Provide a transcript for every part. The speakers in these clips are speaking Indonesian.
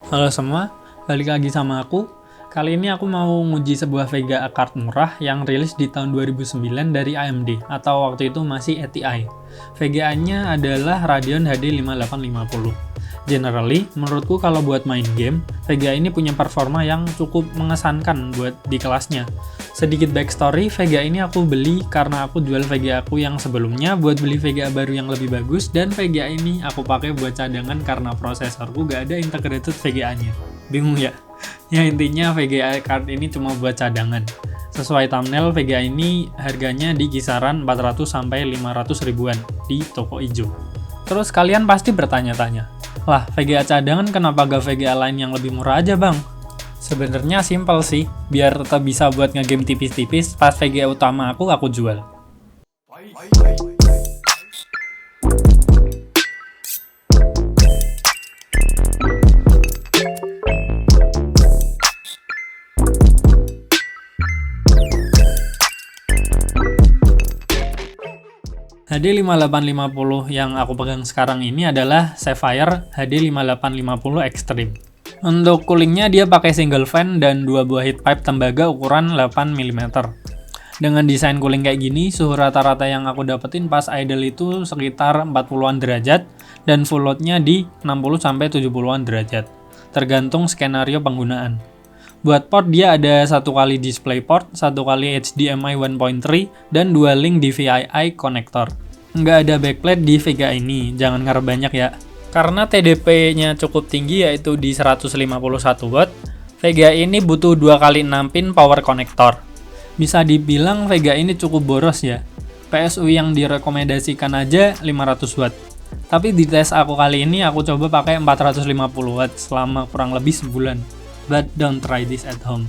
Halo semua, balik lagi sama aku. Kali ini aku mau nguji sebuah Vega card murah yang rilis di tahun 2009 dari AMD, atau waktu itu masih ATI. VGA-nya adalah Radeon HD 5850. Generally, menurutku kalau buat main game, Vega ini punya performa yang cukup mengesankan buat di kelasnya. Sedikit backstory, Vega ini aku beli karena aku jual Vega aku yang sebelumnya buat beli Vega baru yang lebih bagus, dan Vega ini aku pakai buat cadangan karena prosesorku gak ada integrated Vega-nya. Bingung ya? Ya intinya VGA card ini cuma buat cadangan. Sesuai thumbnail, VGA ini harganya di kisaran 400-500 ribuan di toko ijo. Terus kalian pasti bertanya-tanya, lah VGA cadangan kenapa gak VGA lain yang lebih murah aja bang? Sebenarnya simpel sih, biar tetap bisa buat ngegame tipis-tipis pas VGA utama aku jual. HD 5850 yang aku pegang sekarang ini adalah Sapphire HD 5850 Extreme. Untuk coolingnya dia pakai single fan dan dua buah heat pipe tembaga ukuran 8 mm. Dengan desain cooling kayak gini, suhu rata-rata yang aku dapetin pas idle itu sekitar 40-an derajat dan full loadnya di 60-70-an derajat, tergantung skenario penggunaan. Buat port dia ada satu kali DisplayPort, satu kali HDMI 1.3, dan dua link DVI konektor. Nggak ada backplate di Vega ini, jangan ngarep banyak ya. Karena TDP-nya cukup tinggi yaitu di 151 watt, Vega ini butuh 2 kali 6 pin power connector. Bisa dibilang Vega ini cukup boros ya. PSU yang direkomendasikan aja 500 watt. Tapi di tes aku kali ini aku coba pakai 450 watt selama kurang lebih sebulan. But don't try this at home.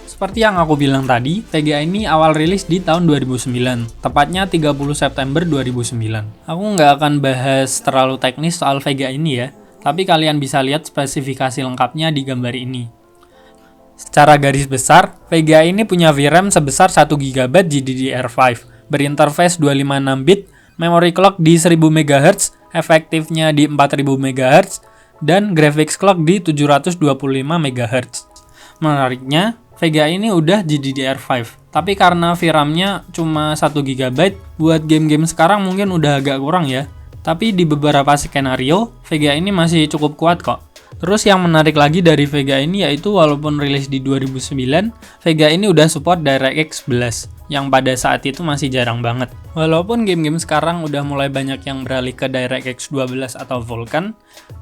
Seperti yang aku bilang tadi, VGA ini awal rilis di tahun 2009, tepatnya 30 September 2009. Aku nggak akan bahas terlalu teknis soal VGA ini ya, tapi kalian bisa lihat spesifikasi lengkapnya di gambar ini. Secara garis besar, VGA ini punya VRAM sebesar 1 GB GDDR5, berinterface 256 bit, memory clock di 1000 MHz, efektifnya di 4000 MHz, dan graphics clock di 725 MHz. Menariknya, Vega ini udah GDDR5, tapi karena VRAM-nya cuma 1 GB, buat game-game sekarang mungkin udah agak kurang ya. Tapi di beberapa skenario, Vega ini masih cukup kuat kok. Terus yang menarik lagi dari Vega ini yaitu walaupun rilis di 2009, Vega ini udah support DirectX 11, yang pada saat itu masih jarang banget. Walaupun game-game sekarang udah mulai banyak yang beralih ke DirectX 12 atau Vulkan,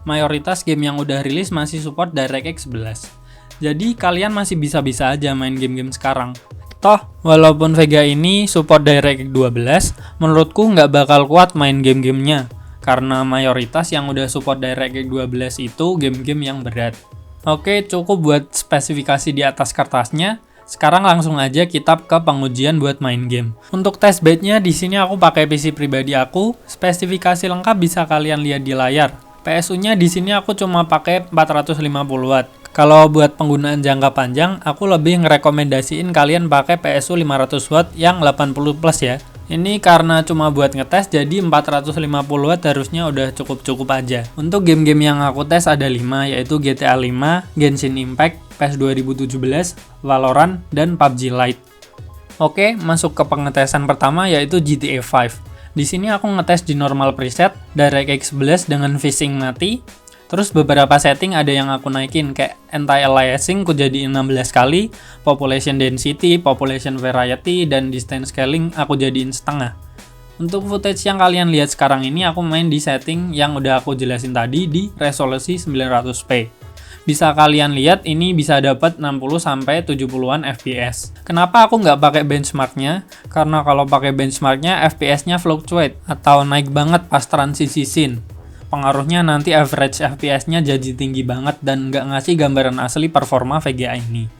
mayoritas game yang udah rilis masih support DirectX 11. Jadi kalian masih bisa-bisa aja main game-game sekarang. Toh, walaupun Vega ini support DirectX 12, menurutku nggak bakal kuat main game-gamenya. Karena mayoritas yang udah support DirectX 12 itu game-game yang berat. Oke, cukup buat spesifikasi di atas kertasnya. Sekarang langsung aja kita ke pengujian buat main game. Untuk test bed-nya di sini aku pakai PC pribadi aku. Spesifikasi lengkap bisa kalian lihat di layar. PSU-nya di sini aku cuma pakai 450 watt. Kalau buat penggunaan jangka panjang, aku lebih ngerekomendasiin kalian pakai PSU 500 watt yang 80 plus ya. Ini karena cuma buat ngetes, jadi 450 watt harusnya udah cukup-cukup aja. Untuk game-game yang aku tes ada 5, yaitu GTA 5, Genshin Impact, PES 2017, Valorant, dan PUBG Lite. Oke, masuk ke pengetesan pertama yaitu GTA 5. Di sini aku ngetes di normal preset, DirectX 11 dengan phasing mati. Terus beberapa setting ada yang aku naikin kayak anti-aliasing ku jadiin 16 kali, population density, population variety, dan distance scaling aku jadiin setengah. Untuk footage yang kalian lihat sekarang ini aku main di setting yang udah aku jelasin tadi di resolusi 900p. Bisa kalian lihat ini bisa dapat 60-70an fps. Kenapa aku nggak pakai benchmarknya? Karena kalau pakai benchmarknya fps-nya fluctuate atau naik banget pas transisi scene. Pengaruhnya nanti average FPS-nya jadi tinggi banget dan nggak ngasih gambaran asli performa VGA ini.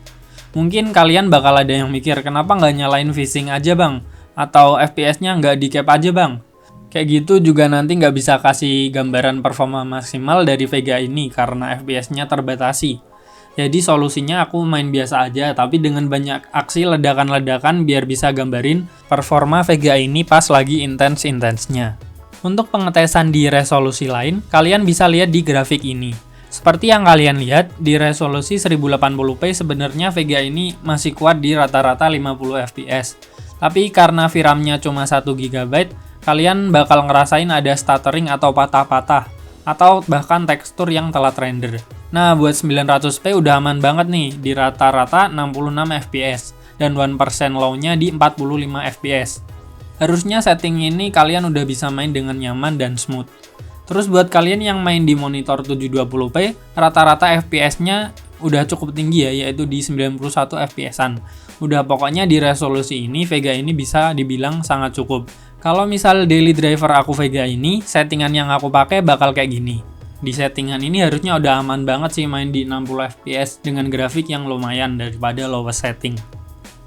Mungkin kalian bakal ada yang mikir, kenapa nggak nyalain phasing aja bang? Atau FPS-nya nggak di-cap aja bang? Kayak gitu juga nanti nggak bisa kasih gambaran performa maksimal dari VGA ini karena FPS-nya terbatasi. Jadi solusinya aku main biasa aja, tapi dengan banyak aksi ledakan-ledakan biar bisa gambarin performa VGA ini pas lagi intens-intensnya. Untuk pengetesan di resolusi lain, kalian bisa lihat di grafik ini. Seperti yang kalian lihat, di resolusi 1080p sebenarnya VGA ini masih kuat di rata-rata 50 fps. Tapi karena VRAM-nya cuma 1 GB, kalian bakal ngerasain ada stuttering atau patah-patah, atau bahkan tekstur yang telat render. Nah, buat 900p udah aman banget nih, di rata-rata 66 fps, dan 1% low-nya di 45 fps. Harusnya setting ini kalian udah bisa main dengan nyaman dan smooth. Terus buat kalian yang main di monitor 720p, rata-rata FPS-nya udah cukup tinggi ya, yaitu di 91 FPS-an. Udah pokoknya di resolusi ini, VGA ini bisa dibilang sangat cukup. Kalau misal daily driver aku VGA ini, settingan yang aku pakai bakal kayak gini. Di settingan ini harusnya udah aman banget sih main di 60 FPS dengan grafik yang lumayan daripada lowest setting.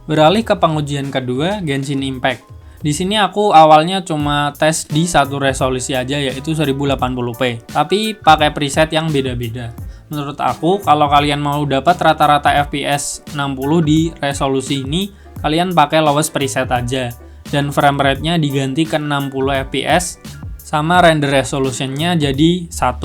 Beralih ke pengujian kedua, Genshin Impact. Di sini aku awalnya cuma tes di satu resolusi aja, yaitu 1080p, tapi pakai preset yang beda-beda. Menurut aku, kalau kalian mau dapat rata-rata FPS 60 di resolusi ini, kalian pakai lowest preset aja, dan frame rate-nya diganti ke 60 fps, sama render resolution-nya jadi 1.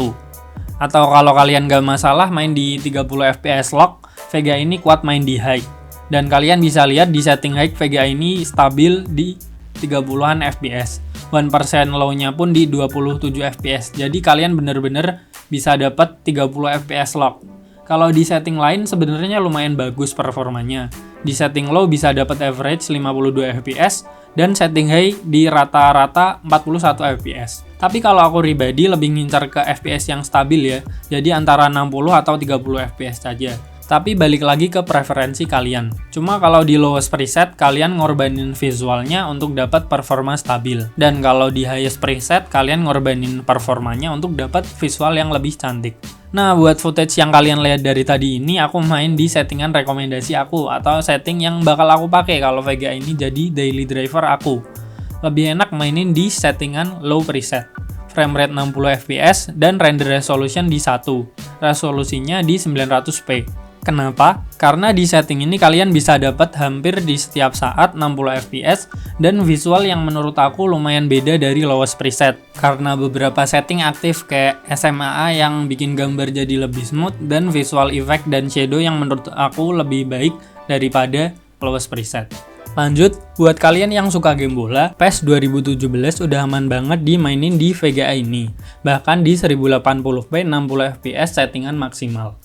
Atau kalau kalian gak masalah main di 30 fps lock, VGA ini kuat main di high. Dan kalian bisa lihat di setting high, VGA ini stabil di 30-an fps. 1% low-nya pun di 27 fps. Jadi kalian bener-bener bisa dapat 30 fps lock. Kalau di setting lain sebenarnya lumayan bagus performanya. Di setting low bisa dapat average 52 fps dan setting high di rata-rata 41 fps. Tapi kalau aku pribadi lebih ngincar ke fps yang stabil ya. Jadi antara 60 atau 30 fps saja. Tapi balik lagi ke preferensi kalian. Cuma kalau di lowest preset, kalian ngorbanin visualnya untuk dapat performa stabil. Dan kalau di highest preset, kalian ngorbanin performanya untuk dapat visual yang lebih cantik. Nah, buat footage yang kalian lihat dari tadi ini, aku main di settingan rekomendasi aku, atau setting yang bakal aku pakai kalau VGA ini jadi daily driver aku. Lebih enak mainin di settingan low preset. Frame rate 60 fps, dan render resolution di 1. Resolusinya di 900p. Kenapa? Karena di setting ini kalian bisa dapat hampir di setiap saat 60 fps dan visual yang menurut aku lumayan beda dari lowest preset. Karena beberapa setting aktif kayak SMAA yang bikin gambar jadi lebih smooth dan visual effect dan shadow yang menurut aku lebih baik daripada lowest preset. Lanjut, buat kalian yang suka game bola, PES 2017 udah aman banget dimainin di VGA ini. Bahkan di 1080p 60 fps settingan maksimal.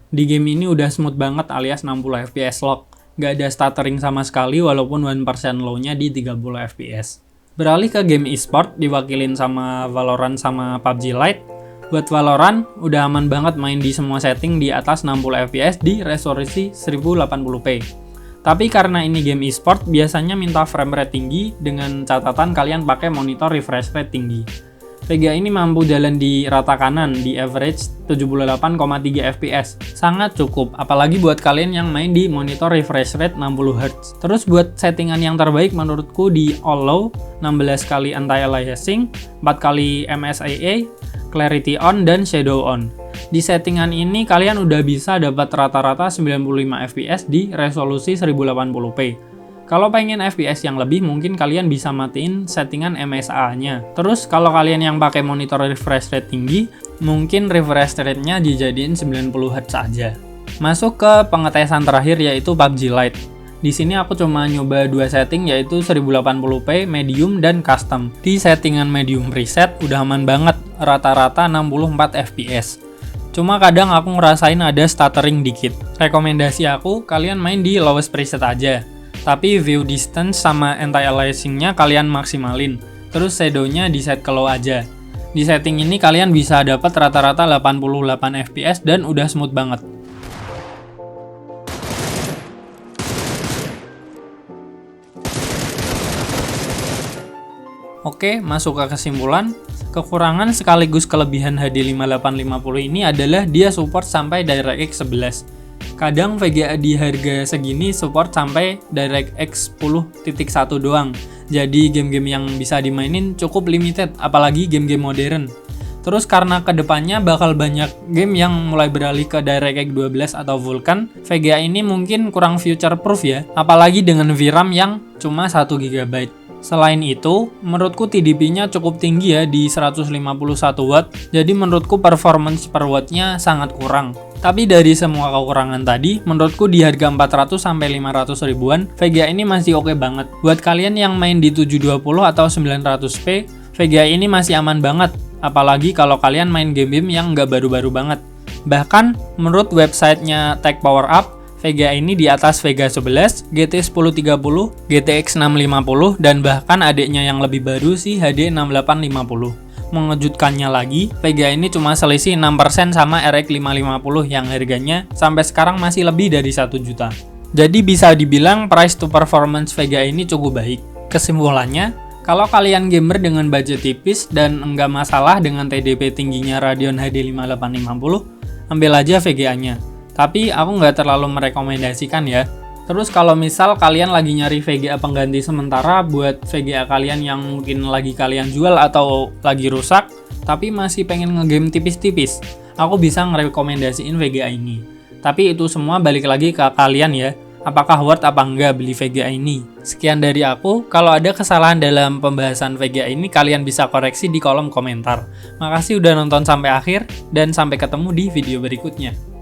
Di game ini udah smooth banget alias 60 fps lock. Gak ada stuttering sama sekali walaupun 1% low-nya di 30 fps. Beralih ke game e-sport diwakilin sama Valorant sama PUBG Lite. Buat Valorant, udah aman banget main di semua setting di atas 60 fps di resolusi 1080p. Tapi karena ini game e-sport, biasanya minta frame rate tinggi dengan catatan kalian pakai monitor refresh rate tinggi. VGA ini mampu jalan di rata kanan di average 78,3 fps. Sangat cukup, apalagi buat kalian yang main di monitor refresh rate 60 Hz. Terus buat settingan yang terbaik menurutku di all low, 16 kali anti-aliasing, 4 kali MSAA, clarity on, dan shadow on. Di settingan ini kalian udah bisa dapat rata-rata 95 fps di resolusi 1080p. Kalau pengen FPS yang lebih, mungkin kalian bisa matiin settingan MSA-nya. Terus kalau kalian yang pakai monitor refresh rate tinggi, mungkin refresh rate-nya dijadiin 90 Hz aja. Masuk ke pengetesan terakhir yaitu PUBG Lite. Di sini aku cuma nyoba dua setting yaitu 1080p, medium, dan custom. Di settingan medium preset udah aman banget, rata-rata 64 fps. Cuma kadang aku ngerasain ada stuttering dikit. Rekomendasi aku, kalian main di lowest preset aja. Tapi view distance sama anti-aliasing-nya kalian maksimalin. Terus shadow-nya di set ke low aja. Di setting ini kalian bisa dapat rata-rata 88 fps dan udah smooth banget. Oke, masuk ke kesimpulan. Kekurangan sekaligus kelebihan HD 5850 ini adalah dia support sampai DirectX 11. Kadang VGA di harga segini support sampai DirectX 10.1 doang. Jadi game-game yang bisa dimainin cukup limited, apalagi game-game modern. Terus karena kedepannya bakal banyak game yang mulai beralih ke DirectX 12 atau Vulkan, VGA ini mungkin kurang future proof ya, apalagi dengan VRAM yang cuma 1 GB. Selain itu, menurutku TDP-nya cukup tinggi ya di 151 watt, jadi menurutku performance per watt-nya sangat kurang. Tapi dari semua kekurangan tadi, menurutku di harga 400-500 ribuan, VGA ini masih oke banget. Buat kalian yang main di 720 atau 900p, VGA ini masih aman banget, apalagi kalau kalian main game-game yang nggak baru-baru banget. Bahkan, menurut websitenya Tech Power Up, VGA ini di atas Vega 11, GT 1030, GTX 650, dan bahkan adiknya yang lebih baru sih HD 6850. Mengejutkannya lagi, VGA ini cuma selisih 6% sama RX 550 yang harganya sampai sekarang masih lebih dari 1 juta. Jadi bisa dibilang price to performance VGA ini cukup baik. Kesimpulannya, kalau kalian gamer dengan budget tipis dan enggak masalah dengan TDP tingginya Radeon HD 5850, ambil aja VGA-nya. Tapi aku nggak terlalu merekomendasikan ya. Terus kalau misal kalian lagi nyari VGA pengganti sementara buat VGA kalian yang mungkin lagi kalian jual atau lagi rusak, tapi masih pengen ngegame tipis-tipis, aku bisa ngerekomendasiin VGA ini. Tapi itu semua balik lagi ke kalian ya. Apakah worth apa enggak beli VGA ini? Sekian dari aku. Kalau ada kesalahan dalam pembahasan VGA ini, kalian bisa koreksi di kolom komentar. Makasih udah nonton sampai akhir, dan sampai ketemu di video berikutnya.